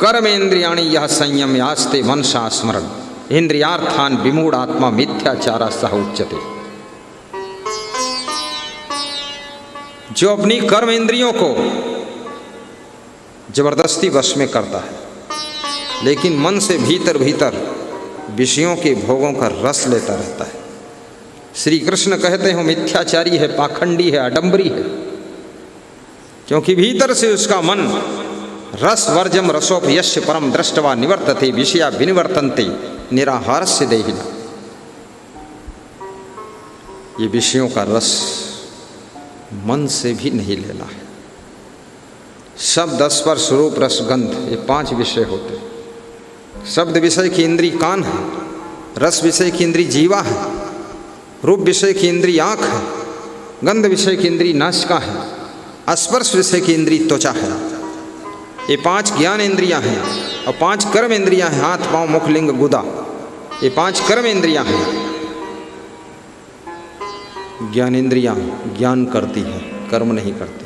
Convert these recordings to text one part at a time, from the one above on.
कर्मेन्द्रियाणि यह संयम यास्ते मनसा स्मरण इंद्रियार्थान विमूढ़ आत्मा मिथ्याचारा सह उच्यते। जो अपनी कर्म इंद्रियों को जबरदस्ती वश में करता है, लेकिन मन से भीतर भीतर विषयों के भोगों का रस लेता रहता है, श्री कृष्ण कहते हैं मिथ्याचारी है, पाखंडी है, आडंबरी है, क्योंकि भीतर से उसका मन रस वर्जम रसोपयस्य परम दृष्टवा निवर्तते विषया विनिवर्तन्ते निराहारस्य देहिना। ये विषयों का रस मन से भी नहीं लेना है। शब्द स्पर्श रूप रस गंध, ये 5 विषय होते हैं। शब्द विषय की इंद्री कान है, रस विषय की इंद्री जीवा है, रूप विषय की इंद्री आँख है, गंध विषय की इंद्री नासिका है, स्पर्श विषय की इंद्री त्वचा है। ये 5 ज्ञान इंद्रियां हैं और 5 कर्म इंद्रियां हैं, हाथ पांव मुख लिंग गुदा, ये 5 कर्म इंद्रियां हैं। ज्ञान इंद्रियां ज्ञान करती है, कर्म नहीं करती।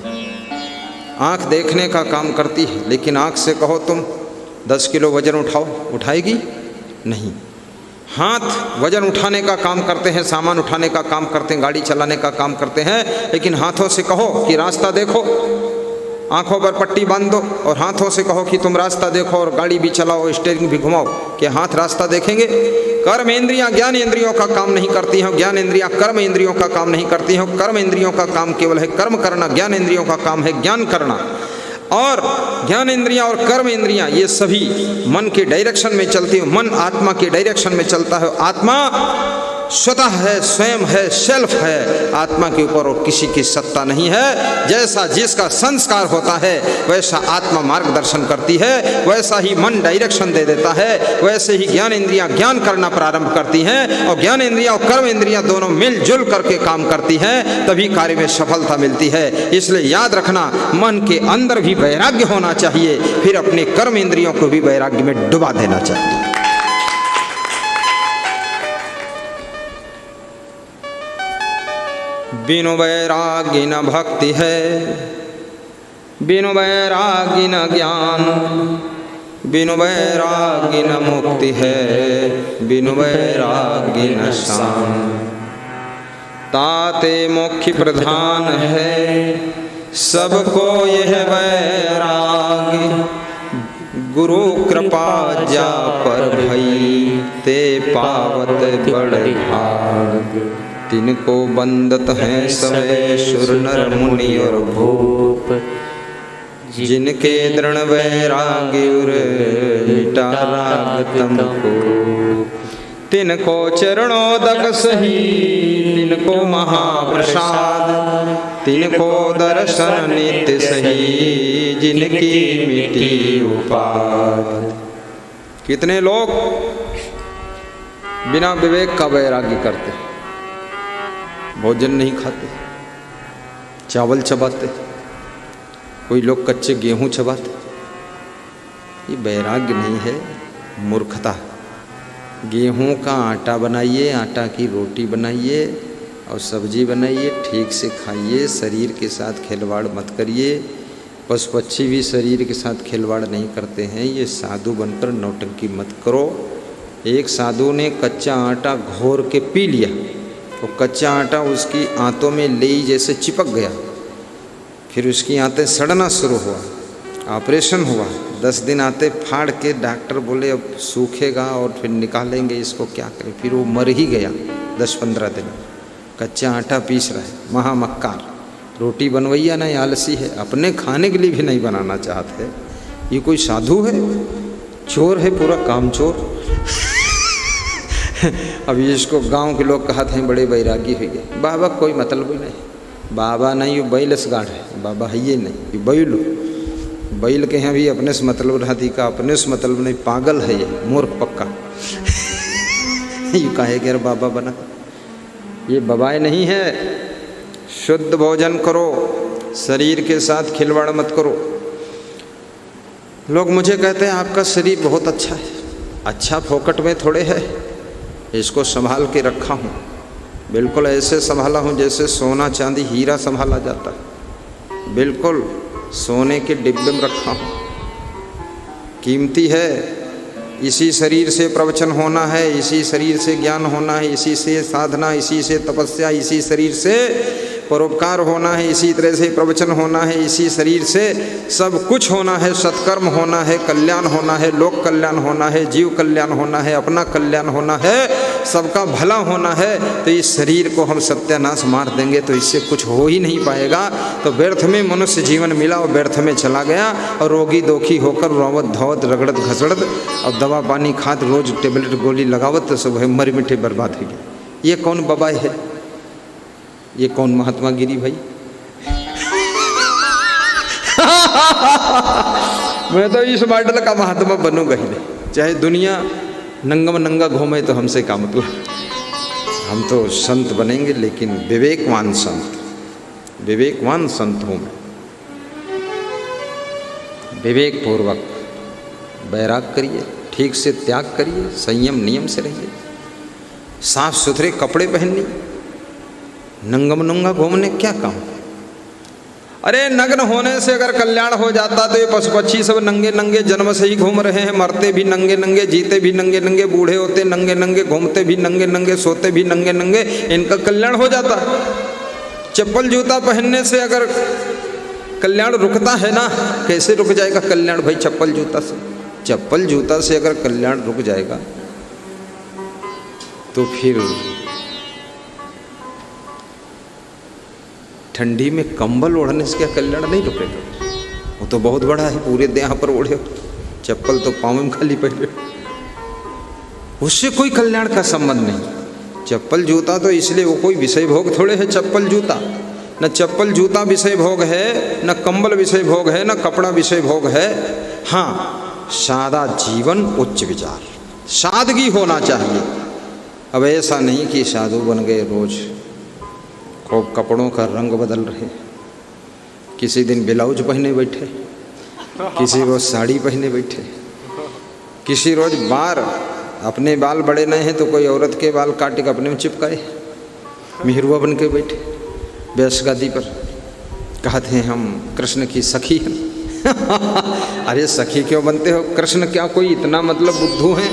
आँख देखने का काम करती है, लेकिन आँख से कहो तुम 10 किलो वजन उठाओ, उठाएगी नहीं। हाथ वजन उठाने का काम करते हैं, सामान उठाने का काम करते हैं, गाड़ी चलाने का काम करते हैं, लेकिन हाथों से कहो कि रास्ता देखो, आंखों पर पट्टी बांध दो और हाथों से कहो कि तुम रास्ता देखो और गाड़ी भी चलाओ, स्टीयरिंग भी घुमाओ, कि हाथ रास्ता देखेंगे? कर्म इंद्रियां ज्ञान इंद्रियों का काम नहीं करती हैं, ज्ञान इंद्रियां कर्म इंद्रियों का काम नहीं करती हैं। कर्म इंद्रियों का काम केवल है कर्म करना, ज्ञान इंद्रियों का काम है ज्ञान करना। और ज्ञान इंद्रियां और कर्म इंद्रियां ये सभी मन के डायरेक्शन में चलती है, मन आत्मा के डायरेक्शन में चलता है। आत्मा स्वतः है, स्वयं है, सेल्फ है, आत्मा के ऊपर और किसी की सत्ता नहीं है। जैसा जिसका संस्कार होता है वैसा आत्मा मार्गदर्शन करती है, वैसा ही मन डायरेक्शन दे देता है, वैसे ही ज्ञान इंद्रियां ज्ञान करना प्रारंभ करती हैं और ज्ञान इंद्रियां और कर्म इंद्रियां दोनों मिलजुल करके काम करती हैं, तभी कार्य में सफलता मिलती है। इसलिए याद रखना, मन के अंदर भी वैराग्य होना चाहिए, फिर अपने कर्म इंद्रियों को भी वैराग्य में डुबा देना चाहिए। बिनु वैरागी न भक्ति है, बिनु वैरागी न ज्ञान, बिनु वैरागी न मुक्ति है, बिनु वैरागी न शान। ताते मुख्य प्रधान है सबको यह वैरागी, गुरु कृपा जा पर भई ते पावत बड़ भाग। तिनको बंदत हैं सवे सुर नर मुनि और भूप, जिनके दृढ़ वैराग्य उर मिटा राग तमको। तिनको चरणोदक सही, तिनको महाप्रसाद, तिनको दर्शन नित्य सही, जिनकी मिटी उपाद। कितने लोग बिना विवेक का वैराग्य करते, भोजन नहीं खाते, चावल चबाते, कोई लोग कच्चे गेहूं चबाते। ये वैराग्य नहीं है, मूर्खता। गेहूं का आटा बनाइए, आटा की रोटी बनाइए और सब्जी बनाइए, ठीक से खाइए, शरीर के साथ खिलवाड़ मत करिए। पशु पक्षी भी शरीर के साथ खिलवाड़ नहीं करते हैं, ये साधु बनकर नौटंकी मत करो। एक साधु ने कच्चा आटा घोर के पी लिया, तो कच्चा आटा उसकी आंतों में लेई जैसे चिपक गया, फिर उसकी आंतें सड़ना शुरू हुआ, ऑपरेशन हुआ। 10 दिन आते फाड़ के डॉक्टर बोले अब सूखेगा और फिर निकालेंगे, इसको क्या करें। फिर वो मर ही गया 10-15 दिन। कच्चा आटा पीस रहा है, महामक्कार। रोटी बनवैया नहीं, आलसी है, अपने खाने के लिए भी नहीं बनाना चाहते। ये कोई साधु है? चोर है, पूरा काम चोर। अभी इसको गांव के लोग कहते हैं बड़े वैरागी हो गए। बाबा कोई मतलब ही नहीं, बाबा नहीं, ये बैलस गाढ़ है, बाबा है ये नहीं, ये बैल। बैल के यहाँ भी अपने से मतलब रहती का, अपने से मतलब नहीं, पागल है ये, मूर्ख पक्का। ये कहे कि यार बाबा बना, ये बाबाएं नहीं है। शुद्ध भोजन करो, शरीर के साथ खिलवाड़ मत करो। लोग मुझे कहते हैं आपका शरीर बहुत अच्छा है। अच्छा फोकट में थोड़े है, इसको संभाल के रखा हूँ, बिल्कुल ऐसे संभाला हूँ जैसे सोना चांदी हीरा संभाला जाता है। बिल्कुल सोने के डिब्बे में रखा हूँ। कीमती है। इसी शरीर से प्रवचन होना है, इसी शरीर से ज्ञान होना है, इसी से साधना, इसी से तपस्या, इसी शरीर से परोपकार होना है, इसी तरह से प्रवचन होना है, इसी शरीर से सब कुछ होना है। सत्कर्म होना है, कल्याण होना है, लोक कल्याण होना है, जीव कल्याण होना है, अपना कल्याण होना है, सबका भला होना है। तो इस शरीर को हम सत्यानाश मार देंगे तो इससे कुछ हो ही नहीं पाएगा। तो व्यर्थ में मनुष्य जीवन मिला और व्यर्थ में चला गया और रोगी दोखी होकर रोवत धोवत रगड़त घसड़त और दवा पानी खात रोज टेबलेट गोली लगावत तो सब मर मिठे बर्बाद हो गए। ये कौन बाबा है? ये कौन महात्मा गिरी भाई? मैं तो इस मॉडल का महात्मा बनूंगा ही नहीं, चाहे दुनिया नंगम नंगा घूमे तो हमसे काम तो। हम तो संत बनेंगे लेकिन विवेकवान संत, विवेकवान संत हूँ मैं। विवेक पूर्वक बैराग करिए, ठीक से त्याग करिए, संयम नियम से रहिए, साफ सुथरे कपड़े पहनिए, नंगम नंगा घूमने क्या काम? अरे नग्न होने से अगर कल्याण हो जाता तो ये पशु पक्षी सब नंगे नंगे जन्म से ही घूम रहे हैं, मरते भी नंगे नंगे, जीते भी नंगे नंगे, बूढ़े होते नंगे नंगे, घूमते भी नंगे नंगे, सोते भी नंगे नंगे, इनका कल्याण हो जाता। चप्पल जूता पहनने से अगर कल्याण रुकता है ना, कैसे रुक जाएगा कल्याण भाई? चप्पल जूता से, चप्पल जूता से अगर कल्याण रुक जाएगा तो फिर ठंडी में कंबल ओढ़ने से क्या कल्याण नहीं रुकेगा? वो तो बहुत बड़ा है, पूरे देह पर ओढ़े, चप्पल तो पाँव में खाली पहने, उससे कोई कल्याण का संबंध नहीं। चप्पल जूता तो इसलिए वो कोई विषय भोग थोड़े है। चप्पल जूता न चप्पल जूता विषय भोग है, न कंबल विषय भोग है, न कपड़ा विषय भोग है। हाँ, सादा जीवन उच्च विचार, सादगी होना चाहिए। अब ऐसा नहीं कि साधु बन गए, रोज खूब कपड़ों का रंग बदल रहे, किसी दिन ब्लाउज पहने बैठे, किसी रोज साड़ी पहने बैठे, किसी रोज बार अपने बाल बड़े नहीं हैं तो कोई औरत के बाल काट के अपने में चिपकाए, मेहरुआ बन के बैठे व्यास गादी पर, कहते हैं हम कृष्ण की सखी हैं। अरे सखी क्यों बनते हो? कृष्ण क्या कोई इतना मतलब बुद्धू हैं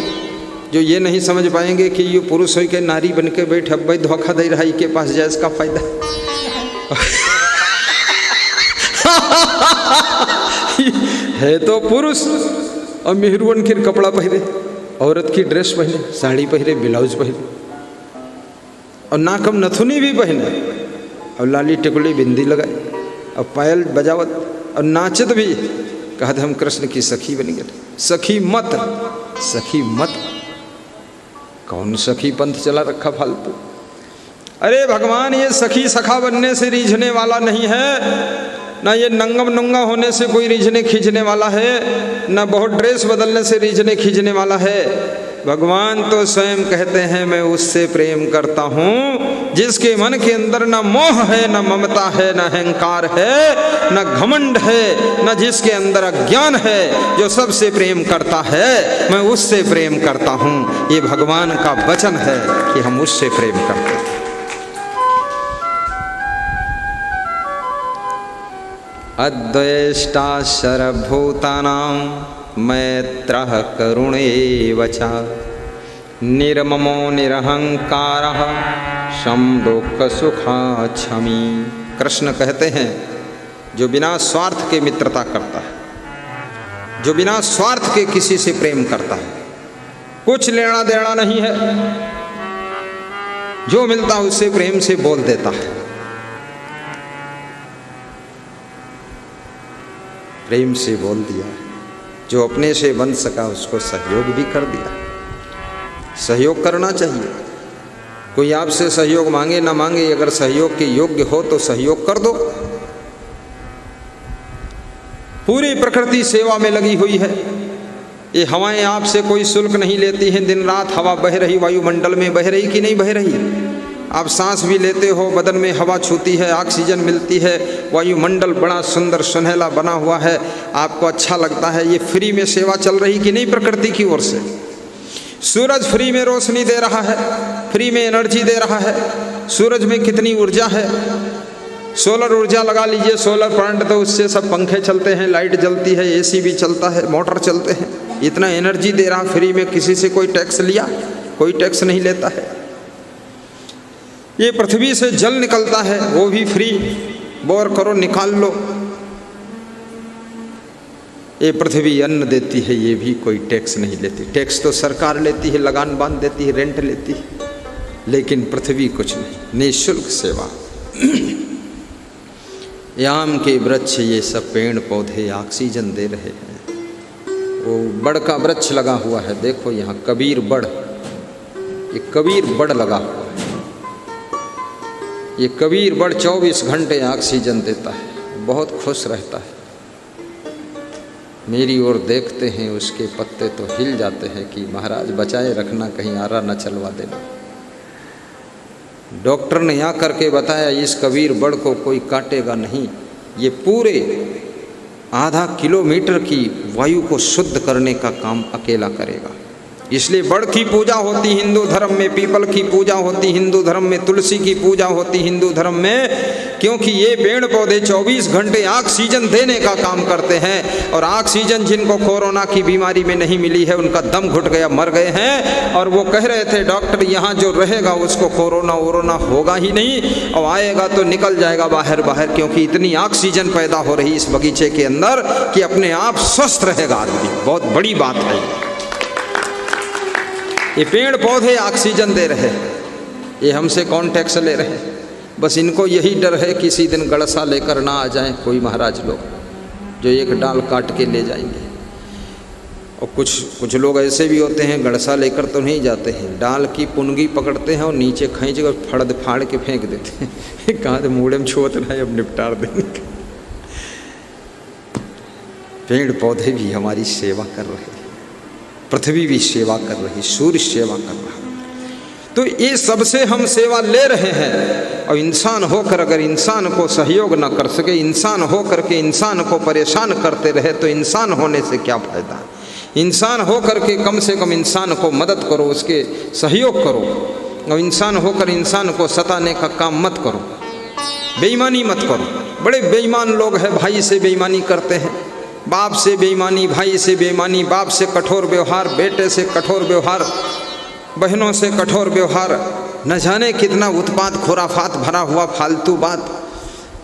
जो ये नहीं समझ पाएंगे कि ये पुरुष हो के नारी बन के बैठे, अब भाई धोखा दे रहा के पास जाए, इसका फायदा है तो पुरुष और मेहरुअन के कपड़ा पहने, औरत की ड्रेस पहने, साड़ी पहने, ब्लाउज पहने और नाकम नथुनी भी पहने और लाली टिकुली बिंदी लगाए और पायल बजावत और नाचत भी, कहते हम कृष्ण की सखी बन गए। सखी मत, सखी मत, कौन सखी पंथ चला रखा फालतू? अरे भगवान, ये सखी सखा बनने से रीझने वाला नहीं है, ना ये नंगम नंगा होने से कोई रीझने खींचने वाला है, ना बहुत ड्रेस बदलने से रीझने खींचने वाला है। भगवान तो स्वयं कहते हैं मैं उससे प्रेम करता हूँ जिसके मन के अंदर ना मोह है, ना ममता है, ना अहंकार है, ना घमंड है, ना जिसके अंदर अज्ञान है, जो सबसे प्रेम करता है मैं उससे प्रेम करता हूँ। ये भगवान का वचन है कि हम उससे प्रेम करते हैं। अद्वेष्टा सर्वभूतानां मैत्रः करुणैव च, निर्ममो निरहंकारः समदुःखसुखाक्षमी। कृष्ण कहते हैं जो बिना स्वार्थ के मित्रता करता है, जो बिना स्वार्थ के किसी से प्रेम करता है, कुछ लेना देना नहीं है, जो मिलता है उससे प्रेम से बोल देता है, प्रेम से बोल दिया, जो अपने से बन सका उसको सहयोग भी कर दिया। सहयोग करना चाहिए, कोई आपसे सहयोग मांगे ना मांगे, अगर सहयोग के योग्य हो तो सहयोग कर दो। पूरी प्रकृति सेवा में लगी हुई है। ये हवाएं आपसे कोई शुल्क नहीं लेती हैं, दिन रात हवा बह रही, वायुमंडल में बह रही कि नहीं बह रही? आप सांस भी लेते हो, बदन में हवा छूती है, ऑक्सीजन मिलती है, वायुमंडल बड़ा सुंदर सुनहला बना हुआ है, आपको अच्छा लगता है। ये फ्री में सेवा चल रही कि नहीं प्रकृति की ओर से? सूरज फ्री में रोशनी दे रहा है, फ्री में एनर्जी दे रहा है। सूरज में कितनी ऊर्जा है, सोलर ऊर्जा लगा लीजिए, सोलर प्लांट, तो उससे सब पंखे चलते हैं, लाइट जलती है, एसी भी चलता है, मोटर चलते हैं। इतना एनर्जी दे रहा फ्री में, किसी से कोई टैक्स लिया? कोई टैक्स नहीं लेता है। ये पृथ्वी से जल निकलता है, वो भी फ्री, बोर करो निकाल लो। ये पृथ्वी अन्न देती है, ये भी कोई टैक्स नहीं लेती। टैक्स तो सरकार लेती है, लगान बांध देती है, रेंट लेती है, लेकिन पृथ्वी कुछ नहीं, निःशुल्क सेवा। आम के वृक्ष, ये सब पेड़ पौधे ऑक्सीजन दे रहे हैं। वो बड़ का वृक्ष लगा हुआ है, देखो यहाँ कबीर बड़, ये कबीर बड़ लगा हुआ है। ये कबीर बड़ 24 घंटे ऑक्सीजन देता है, बहुत खुश रहता है। मेरी ओर देखते हैं, उसके पत्ते तो हिल जाते हैं कि महाराज बचाए रखना, कहीं आरा न चलवा देना। डॉक्टर ने यहाँ करके बताया इस कबीर बड़ को कोई काटेगा नहीं, ये पूरे आधा किलोमीटर की वायु को शुद्ध करने का काम अकेला करेगा। इसलिए बड़ की पूजा होती हिंदू धर्म में, पीपल की पूजा होती हिंदू धर्म में, तुलसी की पूजा होती हिंदू धर्म में, क्योंकि ये पेड़ पौधे 24 घंटे ऑक्सीजन देने का काम करते हैं। और ऑक्सीजन जिनको कोरोना की बीमारी में नहीं मिली है, उनका दम घुट गया, मर गए हैं। और वो कह रहे थे डॉक्टर यहाँ जो रहेगा उसको कोरोना वोरोना होगा ही नहीं, और आएगा तो निकल जाएगा बाहर बाहर, क्योंकि इतनी ऑक्सीजन पैदा हो रही इस बगीचे के अंदर कि अपने आप स्वस्थ रहेगा आदमी। बहुत बड़ी बात है। ये पेड़ पौधे ऑक्सीजन दे रहे हैं, ये हमसे कौन टैक्स ले रहे हैं? बस इनको यही डर है किसी दिन गड़सा लेकर ना आ जाएं कोई महाराज लोग, जो एक डाल काट के ले जाएंगे। और कुछ लोग ऐसे भी होते हैं, गड़सा लेकर तो नहीं जाते हैं, डाल की पुनगी पकड़ते हैं और नीचे खींच कर फड़ फाड़ के फेंक देते हैं। कहाँ से मूड़े में छोत रहा है, अब निपटार देंगे। पेड़ पौधे भी हमारी सेवा कर रहे हैं, पृथ्वी भी सेवा कर रही, सूर्य सेवा कर रहा। तो ये सबसे हम सेवा ले रहे हैं। और इंसान होकर अगर इंसान को सहयोग न कर सके, इंसान होकर के इंसान को परेशान करते रहे, तो इंसान होने से क्या फायदा? इंसान होकर के कम से कम इंसान को मदद करो, उसके सहयोग करो। और इंसान होकर इंसान को सताने का काम मत करो, बेईमानी मत करो। बड़े बेईमान लोग हैं, भाई से बेईमानी करते हैं, बाप से बेईमानी, भाई से बेईमानी, बाप से कठोर व्यवहार, बेटे से कठोर व्यवहार, बहनों से कठोर व्यवहार, न जाने कितना उत्पात खुराफात भरा हुआ फालतू बात।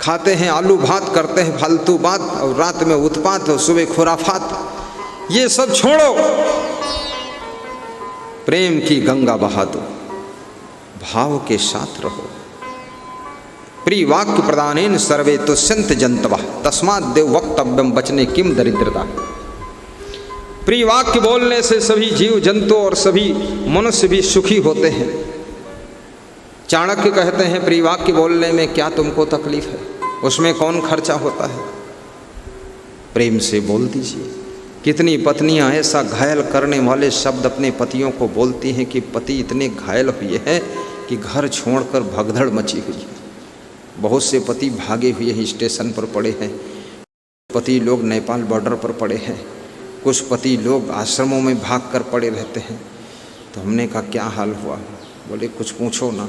खाते हैं आलू भात, करते हैं फालतू बात, और रात में उत्पात और सुबह खुराफात। ये सब छोड़ो, प्रेम की गंगा बहा दो, भाव के साथ रहो। प्रिय वाक्य प्रदानेन सर्वे तुष्यन्त जंतवः तस्मात् देव वक्तव्यम बचने किम दरिद्रता। प्रिय वाक्य बोलने से सभी जीव जंतु और सभी मनुष्य भी सुखी होते हैं। चाणक्य कहते हैं प्रिय वाक्य बोलने में क्या तुमको तकलीफ है, उसमें कौन खर्चा होता है? प्रेम से बोल दीजिए। कितनी पत्नियां ऐसा घायल करने वाले शब्द अपने पतियों को बोलती हैं कि पति इतने घायल हुए हैं कि घर छोड़कर भगदड़ मची हुई है। बहुत से पति भागे हुए हैं, स्टेशन पर पड़े हैं, पति लोग नेपाल बॉर्डर पर पड़े हैं, कुछ पति लोग आश्रमों में भाग कर पड़े रहते हैं। तो हमने कहा क्या हाल हुआ? बोले कुछ पूछो ना,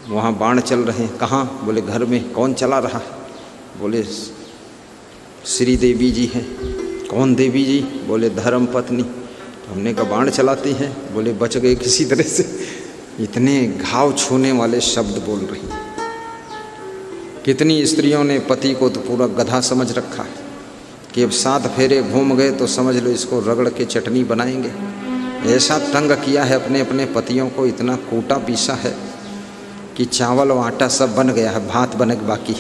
वहाँ बाण चल रहे हैं। कहाँ? बोले घर में। कौन चला रहा है? बोले श्री देवी जी हैं। कौन देवी जी? बोले धर्म पत्नी। तो हमने कहा बाण चलाती हैं? बोले बच गए किसी तरह से। इतने घाव छूने वाले शब्द बोल रही। कितनी स्त्रियों ने पति को तो पूरा गधा समझ रखा है कि अब 7 फेरे घूम गए तो समझ लो इसको रगड़ के चटनी बनाएंगे। ऐसा तंग किया है अपने अपने पतियों को, इतना कूटा पीसा है कि चावल और आटा सब बन गया है, भात बने बाकी।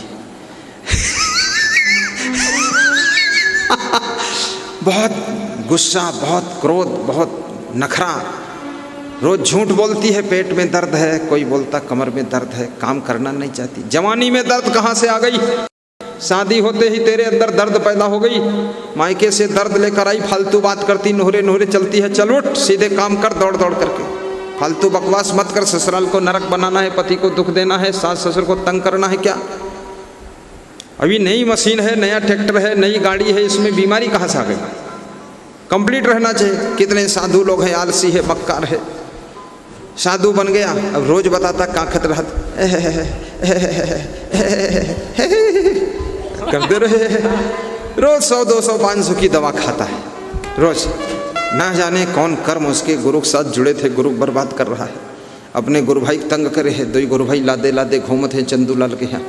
बहुत गुस्सा, बहुत क्रोध, बहुत नखरा। रोज झूठ बोलती है, पेट में दर्द है, कोई बोलता कमर में दर्द है, काम करना नहीं चाहती। जवानी में दर्द कहाँ से आ गई? शादी होते ही तेरे अंदर दर्द पैदा हो गई, मायके से दर्द लेकर आई, फालतू बात करती, नोहरे नोहरे चलती है। चल उठ, सीधे काम कर, दौड़ दौड़ करके। फालतू बकवास मत कर। ससुराल को नरक बनाना है, पति को दुख देना है, सास ससुर को तंग करना है क्या? अभी नई मशीन है, नया ट्रैक्टर है, नई गाड़ी है, इसमें बीमारी कहाँ से आ गई? कंप्लीट रहना चाहिए। कितने साधु लोग हैं, आलसी है, मक्कार है, साधु बन गया, अब रोज बताता काखत रहा करते रहे, रोज 100, 200, 500 की दवा खाता है। रोज ना जाने कौन कर्म उसके गुरु के साथ जुड़े थे, गुरु बर्बाद कर रहा है। अपने गुरु भाई तंग करे है, 2 गुरु भाई लादे लादे घूमते हैं चंदू लाल के यहाँ।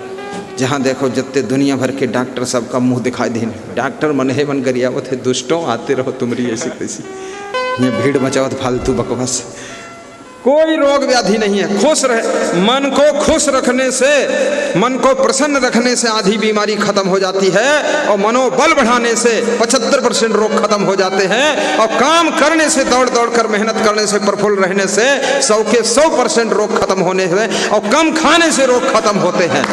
जहाँ देखो जितने दुनिया भर के डॉक्टर सबका मुंह दिखाई देने, डॉक्टर मन है मन गरिया वो थे, दुष्टों आते रहो तुम्हारी ऐसी तैसी, ये भीड़ मचाओ फालतू बकवास। कोई रोग व्याधि नहीं है, खुश रहे। मन को खुश रखने से, मन को प्रसन्न रखने से आधी बीमारी खत्म हो जाती है, और मनोबल बढ़ाने से 75% रोग खत्म हो जाते हैं, और काम करने से, दौड़ दौड़ कर मेहनत करने से, प्रफुल्ल रहने से 100 के 100% रोग खत्म होने से, और कम खाने से रोग खत्म होते हैं।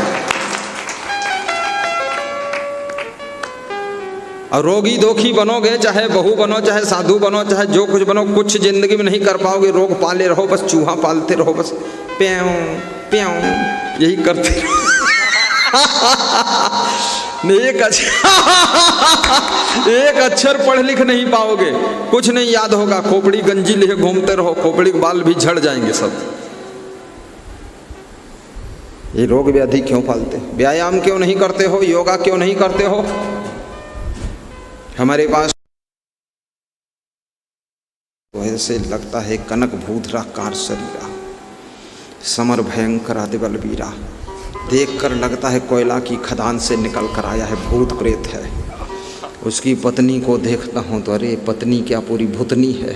और रोगी दोखी बनोगे, चाहे बहू बनो, चाहे साधु बनो, चाहे जो कुछ बनो, कुछ जिंदगी में नहीं कर पाओगे। रोग पाले रहो, बस चूहा पालते रहो, बस प्याऊं प्याऊं यही करते एक अक्षर पढ़ लिख नहीं पाओगे, कुछ नहीं याद होगा, खोपड़ी गंजी लिए घूमते रहो, खोपड़ी के बाल भी झड़ जाएंगे सब। ये रोग व्याधि क्यों पालते? व्यायाम क्यों नहीं करते हो? योगा क्यों नहीं करते हो? हमारे पास तो ऐसे लगता है कनक भूधरा कार शरीरा, समर भयंकर आदि बलबीरा। देख कर लगता है कोयला की खदान से निकल कर आया है, भूत प्रेत है। उसकी पत्नी को देखता हूँ तो अरे पत्नी क्या पूरी भूतनी है,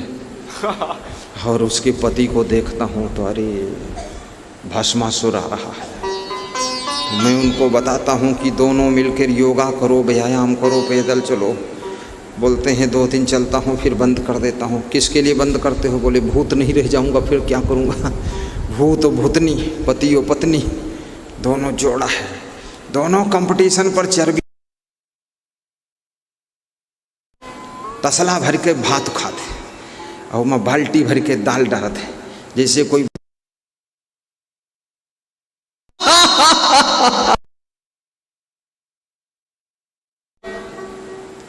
और उसके पति को देखता हूँ तो अरे भस्मासुर आ रहा है। मैं उनको बताता हूँ कि दोनों मिलकर योगा करो, व्यायाम करो, पैदल चलो। बोलते हैं 2 दिन चलता हूँ फिर बंद कर देता हूँ। किसके लिए बंद करते हो? बोले भूत नहीं रह जाऊँगा, फिर क्या करूँगा। भूत और भूतनी, पति और पत्नी, दोनों जोड़ा है, दोनों कंपटीशन पर चर्बी तसला भर के भात खाते, और मैं बाल्टी भर के दाल डालते, जैसे कोई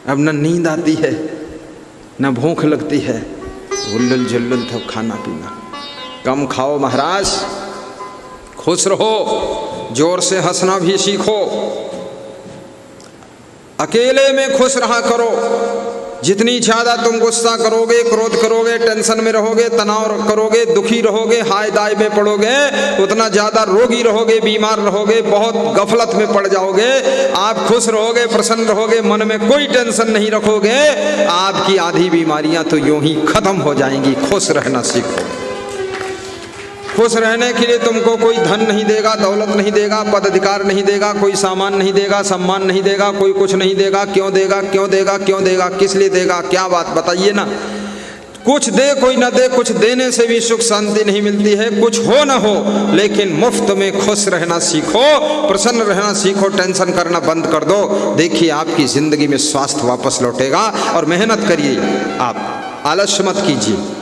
अब न नींद आती है, न भूख लगती है, हुल्लुल जुल्लुल था खाना पीना। कम खाओ महाराज, खुश रहो, जोर से हंसना भी सीखो, अकेले में खुश रहा करो। जितनी ज़्यादा तुम गुस्सा करोगे, क्रोध करोगे, टेंशन में रहोगे, तनाव करोगे, दुखी रहोगे, हाय दाय में पड़ोगे, उतना ज़्यादा रोगी रहोगे, बीमार रहोगे, बहुत गफलत में पड़ जाओगे। आप खुश रहोगे, प्रसन्न रहोगे, मन में कोई टेंशन नहीं रखोगे, आपकी आधी बीमारियां तो यूं ही खत्म हो जाएंगी। खुश रहना सीखो। खुश रहने के लिए तुमको कोई धन नहीं देगा, दौलत नहीं देगा, पद अधिकार नहीं देगा, कोई सामान नहीं देगा, सम्मान नहीं देगा, कोई कुछ नहीं देगा। क्यों देगा? क्यों देगा? क्यों देगा? किस लिए देगा? क्या बात बताइए ना। कुछ दे कोई ना दे, कुछ देने से भी सुख शांति नहीं मिलती है। कुछ हो ना हो, लेकिन मुफ्त में खुश रहना सीखो, प्रसन्न रहना सीखो, टेंशन करना बंद कर दो। देखिए आपकी जिंदगी में स्वास्थ्य वापस लौटेगा। और मेहनत करिए, आप आलस्य मत कीजिए।